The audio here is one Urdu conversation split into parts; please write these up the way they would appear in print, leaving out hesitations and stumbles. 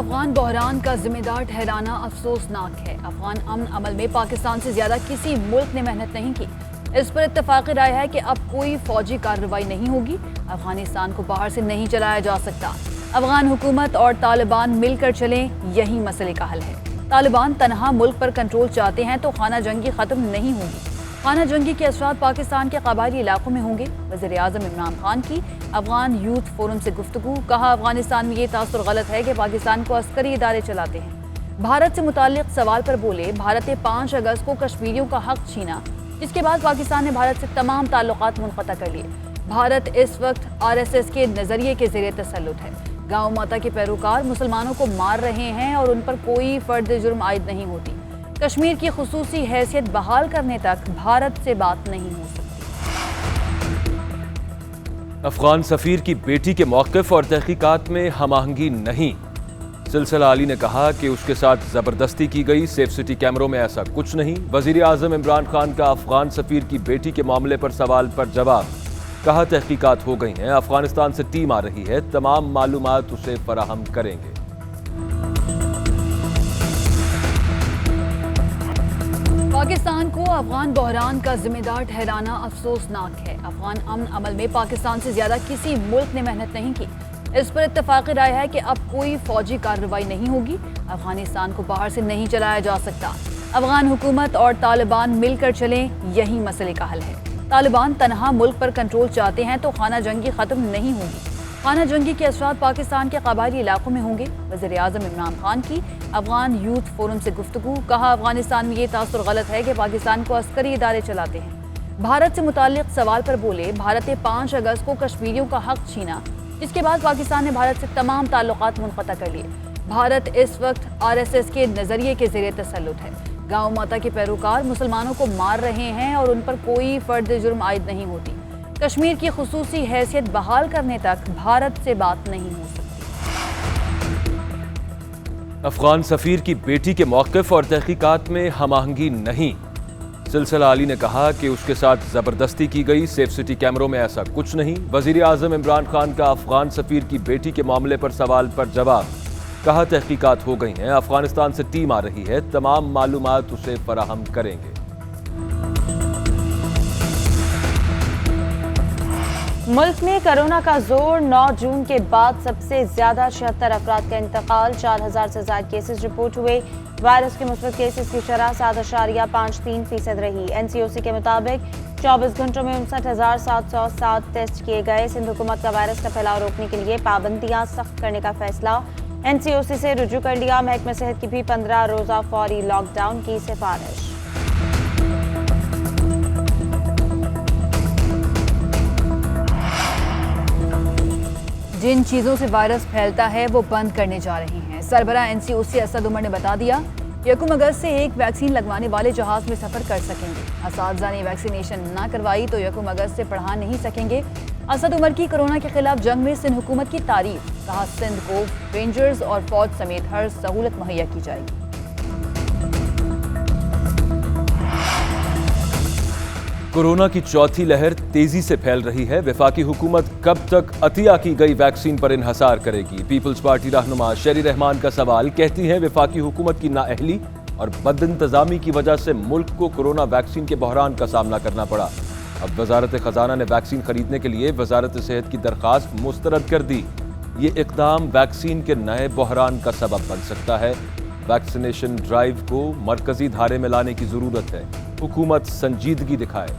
افغان بحران کا ذمہ دار ٹھہرانا افسوسناک ہے۔ افغان امن عمل میں پاکستان سے زیادہ کسی ملک نے محنت نہیں کی۔ اس پر اتفاقی رائے ہے کہ اب کوئی فوجی کارروائی نہیں ہوگی۔ افغانستان کو باہر سے نہیں چلایا جا سکتا۔ افغان حکومت اور طالبان مل کر چلیں، یہی مسئلے کا حل ہے۔ طالبان تنہا ملک پر کنٹرول چاہتے ہیں تو خانہ جنگی ختم نہیں ہوگی۔ خانہ جنگی کے اثرات پاکستان کے قبائلی علاقوں میں ہوں گے۔ وزیر اعظم عمران خان کی افغان یوتھ فورم سے گفتگو، کہا افغانستان میں یہ تاثر غلط ہے کہ پاکستان کو عسکری ادارے چلاتے ہیں۔ بھارت سے متعلق سوال پر بولے، بھارت نے 5 اگست کو کشمیریوں کا حق چھینا، جس کے بعد پاکستان نے بھارت سے تمام تعلقات منقطع کر لیے۔ بھارت اس وقت RSS کے نظریے کے زیر تسلط ہے۔ گاؤں ماتا کے پیروکار مسلمانوں کو مار رہے ہیں اور ان پر کوئی فرد جرم عائد نہیں ہوتی۔ کشمیر کی خصوصی حیثیت بحال کرنے تک بھارت سے بات نہیں ہو سکتی۔ افغان سفیر کی بیٹی کے موقف اور تحقیقات میں ہم آہنگی نہیں۔ سلسلہ علی نے کہا کہ اس کے ساتھ زبردستی کی گئی، سیف سٹی کیمروں میں ایسا کچھ نہیں۔ وزیر اعظم عمران خان کا افغان سفیر کی بیٹی کے معاملے پر سوال پر جواب، کہا تحقیقات ہو گئی ہیں، افغانستان سے ٹیم آ رہی ہے، تمام معلومات اسے فراہم کریں گے۔ پاکستان کو افغان بحران کا ذمہ دار ٹھہرانا افسوسناک ہے۔ افغان امن عمل میں پاکستان سے زیادہ کسی ملک نے محنت نہیں کی۔ اس پر اتفاقی رائے ہے کہ اب کوئی فوجی کارروائی نہیں ہوگی۔ افغانستان کو باہر سے نہیں چلایا جا سکتا۔ افغان حکومت اور طالبان مل کر چلیں، یہی مسئلے کا حل ہے۔ طالبان تنہا ملک پر کنٹرول چاہتے ہیں تو خانہ جنگی ختم نہیں ہوگی۔ خانہ جنگی کے اثرات پاکستان کے قبائلی علاقوں میں ہوں گے۔ وزیر اعظم عمران خان کی افغان یوتھ فورم سے گفتگو، کہا افغانستان میں یہ تاثر غلط ہے کہ پاکستان کو عسکری ادارے چلاتے ہیں۔ بھارت سے متعلق سوال پر بولے، بھارت نے 5 اگست کو کشمیریوں کا حق چھینا، جس کے بعد پاکستان نے بھارت سے تمام تعلقات منقطع کر لیے۔ بھارت اس وقت RSS کے نظریے کے زیر تسلط ہے۔ گاؤں ماتا کے پیروکار مسلمانوں کو مار رہے ہیں اور ان پر کوئی فرد جرم عائد نہیں ہوتی۔ کشمیر کی خصوصی حیثیت بحال کرنے تک بھارت سے بات نہیں ہو سکتی۔ افغان سفیر کی بیٹی کے موقف اور تحقیقات میں ہم آہنگی نہیں۔ سلسلہ علی نے کہا کہ اس کے ساتھ زبردستی کی گئی، سیف سٹی کیمروں میں ایسا کچھ نہیں۔ وزیر اعظم عمران خان کا افغان سفیر کی بیٹی کے معاملے پر سوال پر جواب، کہا تحقیقات ہو گئی ہیں، افغانستان سے ٹیم آ رہی ہے، تمام معلومات اسے فراہم کریں گے۔ ملک میں کرونا کا زور، 9 جون کے بعد سب سے زیادہ 76 افراد کا انتقال، 4000 سے زائد کیسز رپورٹ ہوئے۔ وائرس کے مثبت کیسز کی شرح 7.53% رہی۔ NCOC کے مطابق 24 گھنٹوں میں 59,707 ٹیسٹ کیے گئے۔ سندھ حکومت کا وائرس کا پھیلاؤ روکنے کے لیے پابندیاں سخت کرنے کا فیصلہ، NCOC سے رجوع کر لیا۔ محکمہ صحت کی بھی 15 روزہ فوری لاک ڈاؤن کی سفارش۔ جن چیزوں سے وائرس پھیلتا ہے وہ بند کرنے جا رہے ہیں۔ سربراہ NCOC اسد عمر نے بتا دیا، 1 اگست سے ایک ویکسین لگوانے والے جہاز میں سفر کر سکیں گے۔ اساتذہ نے ویکسینیشن نہ کروائی تو 1 اگست سے پڑھا نہیں سکیں گے۔ اسد عمر کی کورونا کے خلاف جنگ میں سندھ حکومت کی تعریف، کہا سندھ کو رینجرز اور فوج سمیت ہر سہولت مہیا کی جائے گی۔ کورونا کی چوتھی لہر تیزی سے پھیل رہی ہے۔ وفاقی حکومت کب تک عطیہ کی گئی ویکسین پر انحصار کرے گی؟ پیپلز پارٹی رہنما شیری رحمان کا سوال، کہتی ہیں وفاقی حکومت کی نااہلی اور بد انتظامی کی وجہ سے ملک کو کورونا ویکسین کے بحران کا سامنا کرنا پڑا۔ اب وزارت خزانہ نے ویکسین خریدنے کے لیے وزارت صحت کی درخواست مسترد کر دی۔ یہ اقدام ویکسین کے نئے بحران کا سبب بن سکتا ہے۔ ویکسینیشن ڈرائیو کو مرکزی دھارے میں لانے کی ضرورت ہے، حکومت سنجیدگی دکھائے۔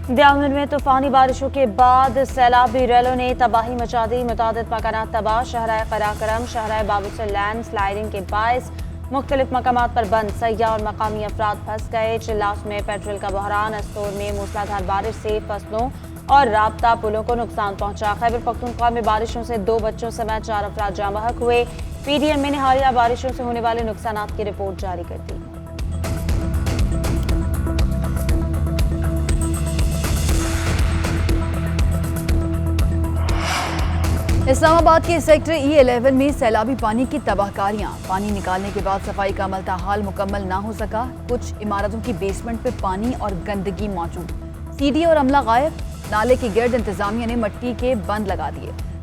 دیوبند میں طوفانی بارشوں کے بعد سیلابی ریلوں نے تباہی مچا دی، متعدد مکانات تباہ، شاہراہ قراقرم، شاہراہ بابوسر لینڈ سلائڈنگ کے باعث مختلف مقامات پر بند، سیاح اور مقامی افراد پھنس گئے۔ چلاس میں پیٹرول کا بحران، استور میں موسلادھار بارش سے فصلوں اور رابطہ پلوں کو نقصان پہنچا۔ خیبر پختونخوا میں بارشوں سے 2 بچوں سمیت 4 افراد جاں بحق ہوئے۔ PDM میں نے حالیہ بارشوں سے ہونے والے نقصانات کی رپورٹ جاری کر دی۔ اسلام آباد کے سیکٹر E11 میں سیلابی پانی کی تباہ کاریاں، پانی نکالنے کے بعد صفائی کا عمل تاحال مکمل نہ ہو سکا۔ کچھ عمارتوں کی بیسمنٹ پہ پانی اور گندگی موجود، CD اور عملہ غائب، نالے کے گرد انتظامیہ نے مٹی کے بند لگا دیے۔